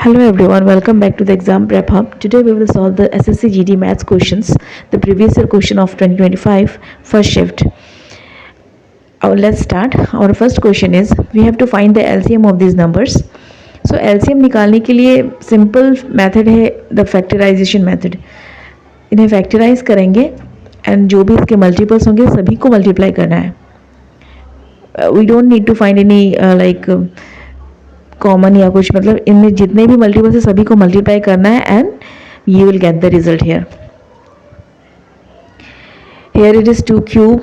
Hello everyone, welcome back to the Exam Prep Hub. Today we will solve the SSC GD Maths questions, the previous year question of 2025 first shift. Let's start. Our first question is, we have to find the LCM of these numbers. So LCM निकालने के लिए simple method है the factorization method. इन्हें factorize करेंगे and जो भी इसके multiples होंगे सभी को multiply करना है. We don't need to find any common या कुछ, मतलब इनमें जितने भी मल्टीपल्स है सभी को मल्टीप्लाई करना है and you will get the result here. Here it is 2 cube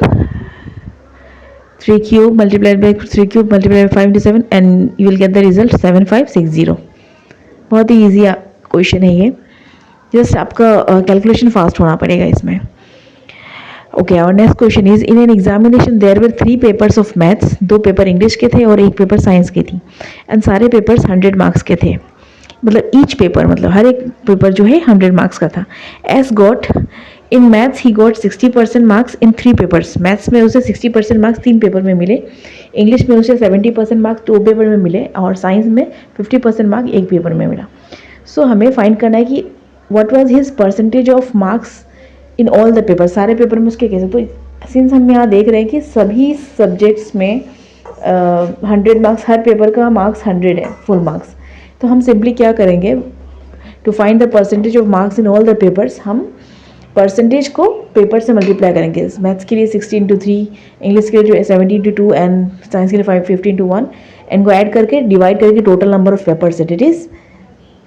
3 cube multiplied by 3 cube multiplied by 5 into 7 and you will get the result 7560. बहुत ही ईजी क्वेश्चन है ये, जस्ट आपका कैलकुलेशन फास्ट होना पड़ेगा इसमें. Okay, our next question is, in an examination there were 3 papers of maths. 2 paper English के थे और 1 पेपर साइंस के थी एंड सारे पेपर्स 100 मार्क्स के थे. मतलब ईच पेपर, मतलब हर एक पेपर जो है 100 मार्क्स का था. S got in maths he got 60% marks in 3 papers. Maths में उसे 60% मार्क्स 3 पेपर में मिले, इंग्लिश में उसे 70% मार्क्स 2 पेपर में मिले और साइंस में 50% मार्क्स 1 पेपर में मिला. सो हमें फाइंड करना है कि what was his percentage of marks in all the paper. सारे पेपर में उसके कैसे. तो सिंस हम यहाँ देख रहे हैं कि सभी सब्जेक्ट्स में 100 मार्क्स, हर पेपर का मार्क्स 100 है, फुल मार्क्स. तो हम सिंपली क्या करेंगे, to find the percentage of marks in all the papers, हम परसेंटेज को पेपर से मल्टीप्लाई करेंगे. मैथ्स के लिए 60 into 3, इंग्लिश के लिए 70 into 2 एंड साइंस के लिए 50 into 1 एंड को ऐड करके डिवाइड करके total number of papers it is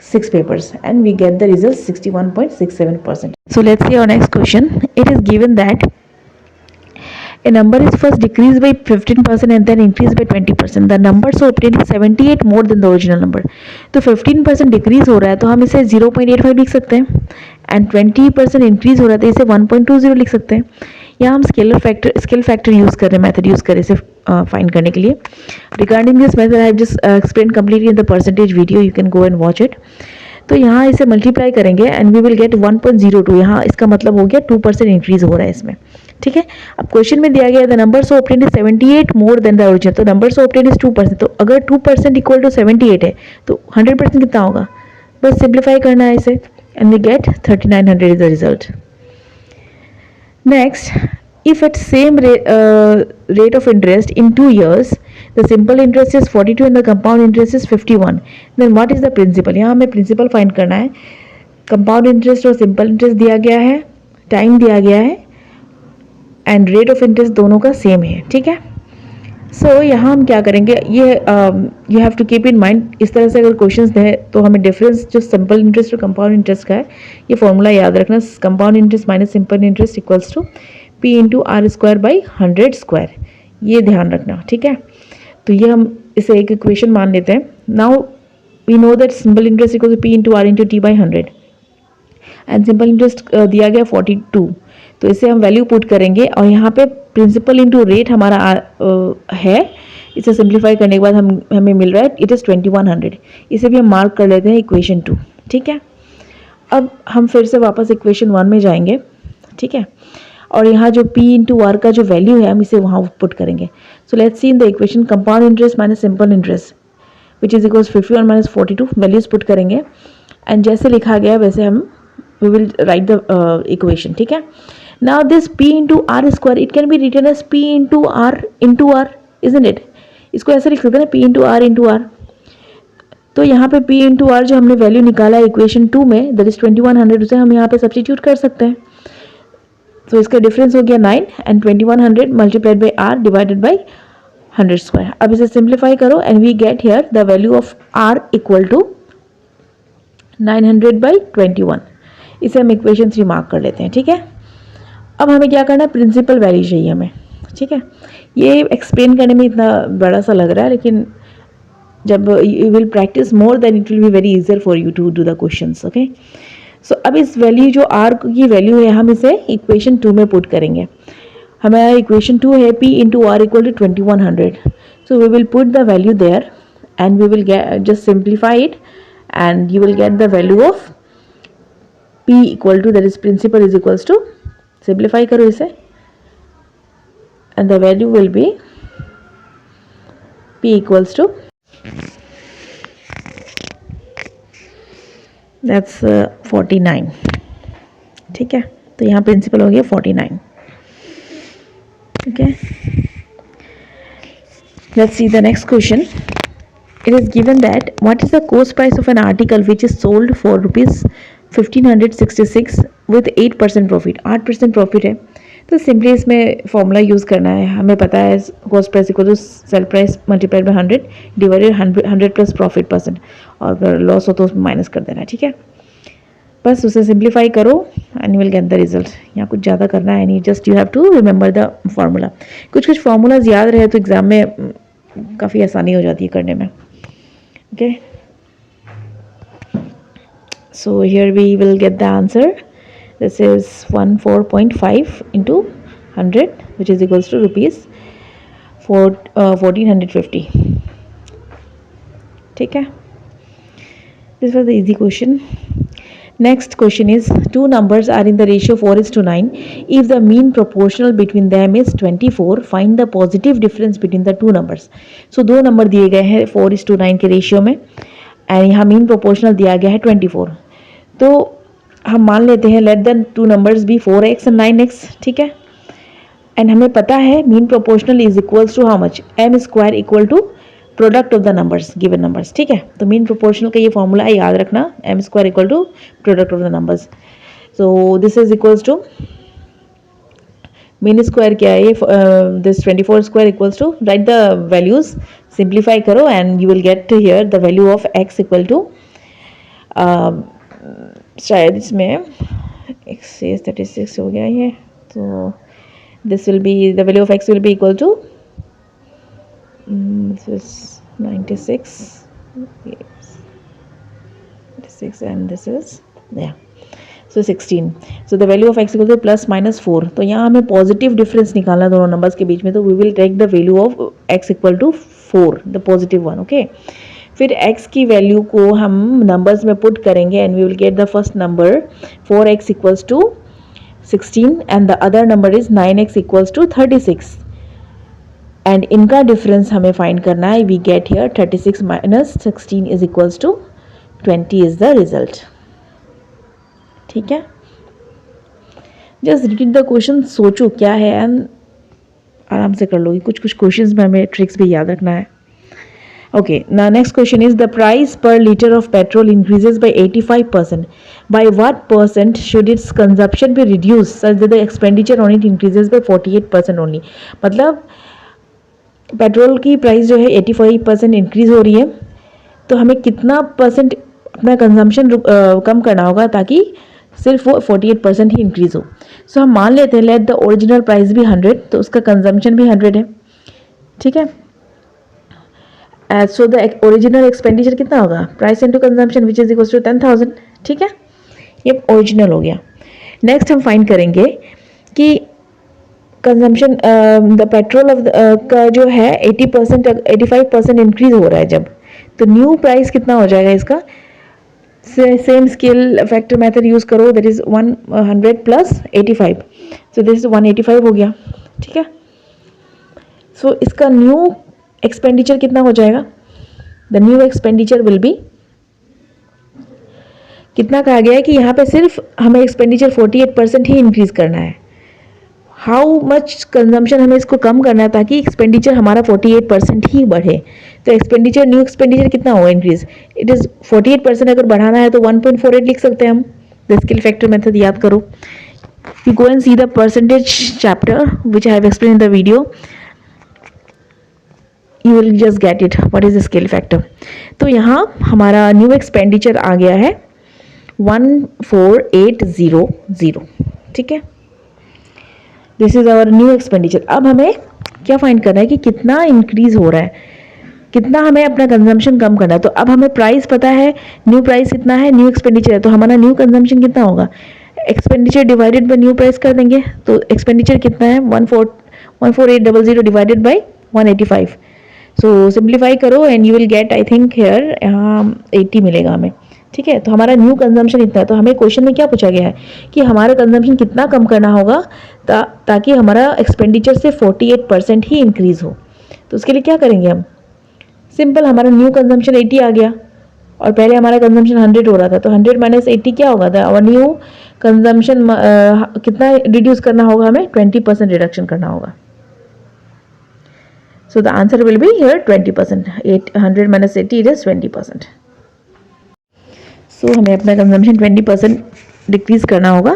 6 papers and we get the result 61.67%. So let's see our next question. It is given that a number is first decreased by 15% and then increased by 20%. The number so obtained is 78 more than the original number. तो 15% decrease हो रहा है तो हम इसे 0.85 लिख सकते हैं एंड 20% इंक्रीज हो रहा है तो इसे 1.20 लिख सकते हैं. यहाँ हम स्केल फैक्टर यूज़ कर रहे हैं, मेथड यूज़ कर रहे हैं इसे फाइंड करने के लिए. Regarding this method I have just explain completely in the percentage video, you can go and watch it. तो यहाँ इसे मल्टीप्लाई करेंगे एंड वी विल गेट 1.02. यहाँ इसका मतलब हो गया 2% इंक्रीज हो रहा है इसमें. ठीक है, अब क्वेश्चन में दिया गया the number so obtained is 78 more than the original. तो नंबर सो ऑब्टेन्ड इज 2%. तो अगर 2% इक्वल टू 78 है तो 100% कितना होगा, बस सिंप्लीफाई करना है इसे and we get 3900 is the result. Next, if at same rate of interest in 2 years the simple interest is 42 and the compound interest is 51, then what is the principal. यहाँ हमें प्रिंसिपल फाइंड करना है. Compound interest और simple interest दिया गया है, time दिया गया है एंड रेट ऑफ इंटरेस्ट दोनों का सेम है. ठीक है, सो यहाँ हम क्या करेंगे, ये you have to keep in mind. इस तरह से अगर क्वेश्चंस दें तो हमें डिफरेंस जो सिंपल इंटरेस्ट और कंपाउंड इंटरेस्ट का है ये फॉर्मूला याद रखना. Compound interest minus simple interest equals to P into R square by 100 square, ये ध्यान रखना. ठीक है, तो ये हम इसे एक इक्वेशन मान लेते हैं. Now we know that simple interest equal to P into R into T by 100 and simple interest दिया गया 42. तो इसे हम वैल्यू पुट करेंगे और यहाँ पे प्रिंसिपल इंटू रेट हमारा है. इसे सिंप्लीफाई करने के बाद हमें मिल रहा है इट इज़ 2100. इसे भी हम मार्क कर लेते हैं इक्वेशन 2. ठीक है, अब हम फिर से वापस इक्वेशन 1 में जाएंगे. ठीक है, और यहाँ जो P इंटू आर का जो वैल्यू है हम इसे वहाँ पुट करेंगे. So let's see in the equation compound interest minus simple interest which is equals 51 minus 42. Values put करेंगे एंड जैसे लिखा गया वैसे हम we will write the equation. ठीक है, now this P into R square it can be written as P into R, isn't it. इसको ऐसे लिख सकते हैं ना, P इंटू आर. तो यहाँ पे P इंटू आर जो हमने वैल्यू निकाला है इक्वेशन 2 में दैट इज 2100, उसे हम यहाँ पे सब्स्टिट्यूट कर सकते हैं. तो इसका डिफरेंस हो गया 9 and 2100 multiplied by R divided by 100 square. अब इसे सिंप्लीफाई करो and we get here the value of R equal to 900 by 21. इसे हम इक्वेशन 3 मार्क कर लेते हैं. ठीक है, अब हमें क्या करना है, प्रिंसिपल वैल्यू चाहिए हमें. ठीक है, ये एक्सप्लेन करने में इतना बड़ा सा लग रहा है लेकिन जब you will practice more then it will be very easier for you to do the questions. Okay, so अब इस वैल्यू जो आर की वैल्यू है हम इसे इक्वेशन 2 में पुट करेंगे. हमारा इक्वेशन 2 है P into R equal to 2100. So we will put the value there and we will get just simplify it and you will get the value of P equal to that is principal is equals to, simplify करो इसे and the value will be P equals to that's 49. ठीक है, तो यहाँ principal हो गया 49. Okay, let's see the next question. It is given that what is the cost price of an article which is sold for rupees 1566 with 8% profit. 8% profit है, तो simply इसमें formula use करना है. हमें पता है cost price equal to sale price multiplied by 100 divided 100 plus profit percent, और अगर लॉस हो तो उसमें माइनस कर देना है. ठीक है, बस उसे सिंप्लीफाई करो and you will get the result. यहाँ कुछ ज़्यादा करना है नहीं, just you have to remember the formula. कुछ फार्मूलाज याद रहे तो एग्ज़ाम में काफ़ी आसानी हो जाती है करने में. Okay, so here we will get the answer. This is 14.5 into 100 which is equals to rupees 1450. ठीक है, this was the easy question. Next question is, two numbers are in the ratio 4:9. If the mean proportional between them is 24, find the positive difference between the two numbers. So दो number दिए गए हैं 4:9 के ratio में, and यहाँ mean proportional दिया गया है 24. तो हम मान लेते हैं let the two numbers be 4x and 9x. ठीक है, एंड हमें पता है mean proportional is equals to how much, M square equal to product of the numbers given numbers. ठीक है, तो मीन प्रोपोर्शनल का ये फॉर्मूला है, याद रखना, M square equal to product of the numbers. So this is equals to mean square क्या है, this 24 square equals to, write the values, simplify करो and you will get here the value of X equal to, शायद इसमें x से 36 हो गया ये, तो this will be the value of x will be equal to this is 96, yes, 96 and this is so 16. So the value of x equal to plus minus 4. तो यहाँ हमें पॉजिटिव डिफरेंस निकालना है दोनों नंबर्स के बीच में, तो we will take the value of x equal to 4, the positive one. Okay, फिर x की वैल्यू को हम नंबर्स में पुट करेंगे and we will get the first number 4x equals to 16 and the other number is 9x equals to 36, and इनका difference हमें find करना है. We get here 36 minus 16 is equals to 20 is the result. ठीक है, just read the question, सोचो क्या है and आराम से कर लोगी. कुछ क्वेश्चंस में हमें ट्रिक्स भी याद रखना है. Okay, now next question is, the price per liter of petrol increases by 85%. By what percent should its consumption be reduced such that the expenditure on it increases by 48% only? मतलब petrol की price जो है 85% increase हो रही है, तो हमें कितना परसेंट अपना कंजम्पशन कम करना होगा ताकि सिर्फ वो 48% ही इंक्रीज हो. सो हम मान लेते हैं लेट द ओरिजिनल प्राइस भी 100, तो उसका कंजम्पशन भी 100 है. ठीक है, सो द ओरिजिनल एक्सपेंडिचर कितना होगा, price into consumption which is equals to 10,000. ठीक है, ये ओरिजिनल हो गया. नेक्स्ट हम फाइंड करेंगे कि कंजम्पशन द पेट्रोल ऑफ का जो है 85% इंक्रीज हो रहा है जब, तो न्यू प्राइस कितना हो जाएगा इसका. Same scale factor method use करो, that is 100 plus 85, so this is 185 हो गया. ठीक है, सो इसका न्यू एक्सपेंडिचर कितना हो जाएगा, the new expenditure will be, कितना कहा गया है कि यहाँ पे सिर्फ हमें एक्सपेंडिचर 48% ही इंक्रीज करना है. हाउ मच कंजम्पशन हमें इसको कम करना है ताकि एक्सपेंडिचर हमारा 48% ही बढ़े. तो एक्सपेंडिचर न्यू एक्सपेंडिचर कितना होगा इंक्रीज, इट इज़ 48%. अगर बढ़ाना है तो 1.48 लिख सकते हैं हम. द स्केल फैक्टर मेथड याद करो. You go and see the percentage chapter which I have explain in the video, you will just get it what is the scale factor. तो यहाँ हमारा न्यू एक्सपेंडिचर आ गया है 14800. ठीक है, this is our new expenditure. अब हमें क्या फाइंड करना है कि कितना इंक्रीज हो रहा है, कितना हमें अपना कंजम्पशन कम करना है. तो अब हमें प्राइस पता है, न्यू प्राइस कितना है, न्यू एक्सपेंडिचर है, तो हमारा न्यू कंजम्पशन कितना होगा, expenditure divided by new price कर देंगे. तो एक्सपेंडिचर कितना है 14800 डिवाइडेड बाय 185. सो सिंप्लीफाई करो and you will get, I think here यहाँ 80 मिलेगा हमें. ठीक है, तो हमारा न्यू कंजम्पशन इतना है. तो हमें क्वेश्चन में क्या पूछा गया है कि हमारा कंजम्पशन कितना कम करना होगा ताकि हमारा एक्सपेंडिचर से 48% ही इंक्रीज हो. तो उसके लिए क्या करेंगे हम, सिंपल, हमारा न्यू कंजम्पशन 80 आ गया, और पहले हमारा कंजम्पशन 100 हो रहा था, तो 100 माइनस 80 क्या होगा था, और न्यू कंजम्पशन कितना रिड्यूस करना होगा हमें, 20% रिडक्शन करना होगा. So the answer will be here 20%. 800 minus 80 it is 20%. So हमें अपना consumption 20% decrease करना होगा,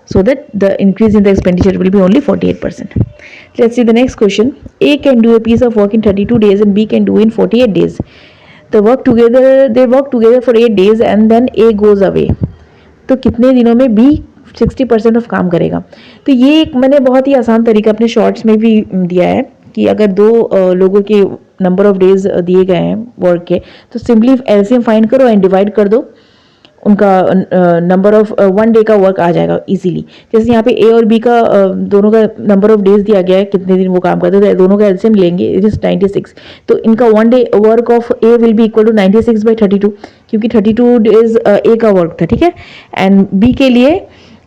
so that the increase in the expenditure will be only 48%. Let's see the next question. A can do a piece of work in 32 days and B can do in 48 days. They work together for 8 days and then A goes away. तो कितने दिनों में B 60% of काम करेगा. तो ये एक मैंने बहुत ही आसान तरीका अपने शॉर्ट्स में भी दिया है कि अगर दो लोगों के नंबर ऑफ डेज दिए गए हैं वर्क के, तो सिंपली एलसीएम फाइंड करो एंड डिवाइड कर दो, उनका नंबर ऑफ 1 डे का वर्क आ जाएगा इजीली. जैसे यहाँ पे ए और बी का दोनों का नंबर ऑफ डेज दिया गया है, कितने दिन वो काम करते हैं, तो दोनों का एलसीएम लेंगे, इट इज 96. तो इनका 1 day work of A will be equal to 96/32, क्योंकि 32 डेज ए का वर्क था, ठीक है. एंड बी के लिए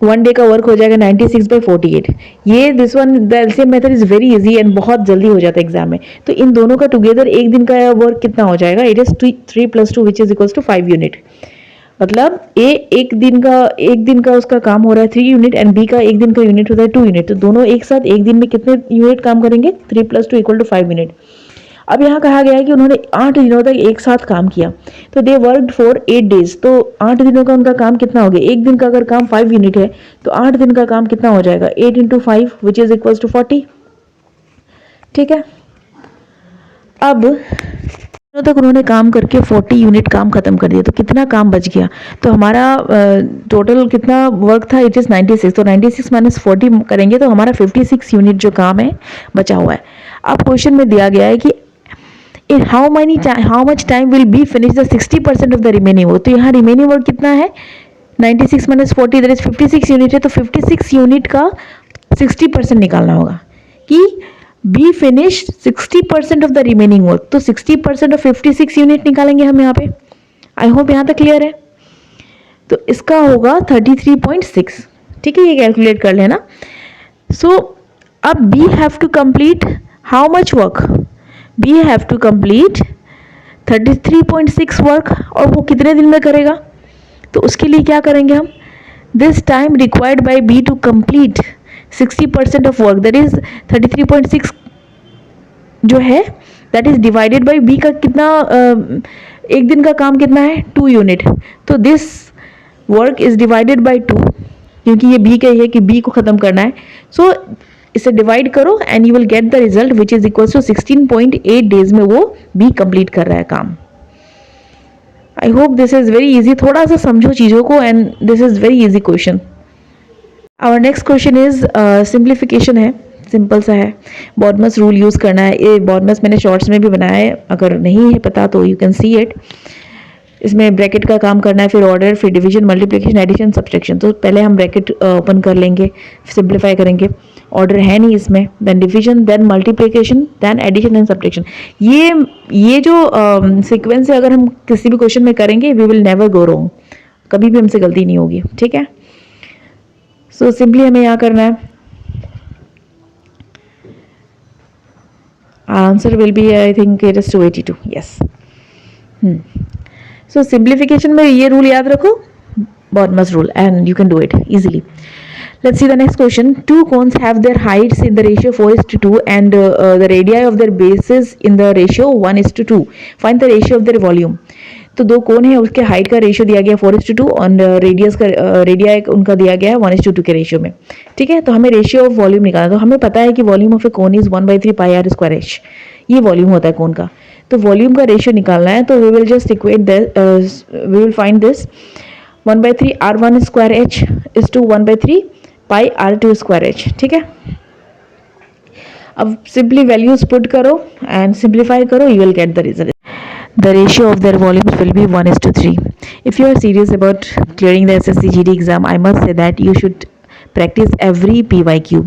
1 डे का वर्क हो जाएगा 96/48. ये this one the LCM method is very easy and बहुत जल्दी हो जाता है एग्जाम में. तो इन दोनों का टुगेदर एक दिन का वर्क कितना हो जाएगा, it is 3 + 2 which is equal to 5 unit. मतलब ए एक दिन का उसका काम हो रहा है 3 यूनिट एंड बी का एक दिन का यूनिट होता है 2 यूनिट. तो दोनों एक साथ एक दिन में कितने यूनिट काम करेंगे, 3 + 2 = 5 यूनिट. अब यहाँ कहा गया है कि उन्होंने 8 दिनों तक एक साथ काम किया, तो दे वर्कड फॉर 8 डेज. तो 8 दिनों का उनका काम कितना हो गया, एक दिन का अगर काम 5 यूनिट है तो 8 दिन का काम कितना हो जाएगा, 8 × 5 विच इज इक्वल टू 40. ठीक है. अब तक उन्होंने काम करके 40 यूनिट काम खत्म कर दिया, तो कितना काम बच गया. तो हमारा टोटल कितना वर्क था, इट इज 96. तो 96 - 40 करेंगे तो हमारा 56 यूनिट जो काम है बचा हुआ है. अब क्वेश्चन में दिया गया है कि in how much time will be finish the 60% of the remaining work. तो यहाँ remaining work कितना है, 96 - 40 that is 56 यूनिट है. तो 56 यूनिट का 60% निकालना होगा कि B finish 60% of the remaining work. तो 60% ऑफ 56 यूनिट निकालेंगे हम यहाँ पे. आई होप यहाँ तक क्लियर है. तो इसका होगा 33.6. ठीक है, ये कैलकुलेट कर लेना. सो अब B have to complete how much work, B have to complete 33.6 work, और वो कितने दिन में करेगा. तो उसके लिए क्या करेंगे हम, this time required by B to complete 60% of work that is 33.6 जो है that is divided by B का कितना एक दिन का काम कितना है 2 यूनिट. तो this work is divided bye 2, क्योंकि ये बी का ही है कि बी को खत्म करना है. सो इसे डिवाइड करो and you will get the result which is equal to 16.8 days में वो बी कंप्लीट कर रहा है काम. I hope this is very easy. थोड़ा सा समझो चीज़ों को and this is very easy question. Our next question is simplification है, सिंपल सा है. बॉडमस रूल यूज़ करना है. ये बॉडमस मैंने शॉर्ट्स में भी बनाया है, अगर नहीं है पता तो यू कैन सी इट. इसमें ब्रैकेट का काम करना है, फिर ऑर्डर, फिर डिवीजन, मल्टीप्लिकेशन, एडिशन, सब्ट्रैक्शन. तो पहले हम ब्रैकेट ओपन कर लेंगे, सिंप्लीफाई करेंगे. ऑर्डर है नहीं इसमें, then division, then multiplication, then addition and subtraction. ये जो सीक्वेंस है अगर हम किसी भी क्वेश्चन में करेंगे we will never go wrong, कभी भी हमसे गलती नहीं होगी. ठीक है. सो सिंपली हमें यहाँ करना है, answer will be I think it is 282. Yes. So simplification में ये रूल याद रखो, BODMAS rule, and you can do it easily. Let's see the next question. Two cones have their heights in the ratio 4:2 and the radii of their bases in the ratio 1:2. Find the ratio of their volume. तो दो कोन है, उसके height का ratio दिया गया 4:2 और radius का radio उनका दिया गया है 1:2 के रेशियो में. ठीक है. तो हमें रेशियो ऑफ वॉल्यूम निकालना. तो हमें पता है कि volume of A cone is 1/3 πr²h. ये वॉल्यूम होता है कोन का. तो वॉल्यूम का रेशियो निकालना है. तो we will just equate this, we will find this 1/3 r1²h is to 1/3 πr2²h. ठीक है. अब सिंपली वैल्यूज पुट करो एंड सिंप्लीफाई करो, you will get the result. The ratio of their volumes will be 1:3. If you are serious about clearing the SSC GD exam, I must say that you should practice every PYQ.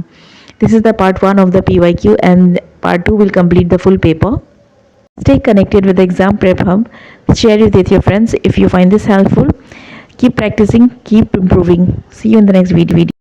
This is the part 1 of the PYQ and part 2 will complete the full paper. Stay connected with the Exam Prep Hub. Share it with your friends if you find this helpful. Keep practicing, keep improving. See you in the next video.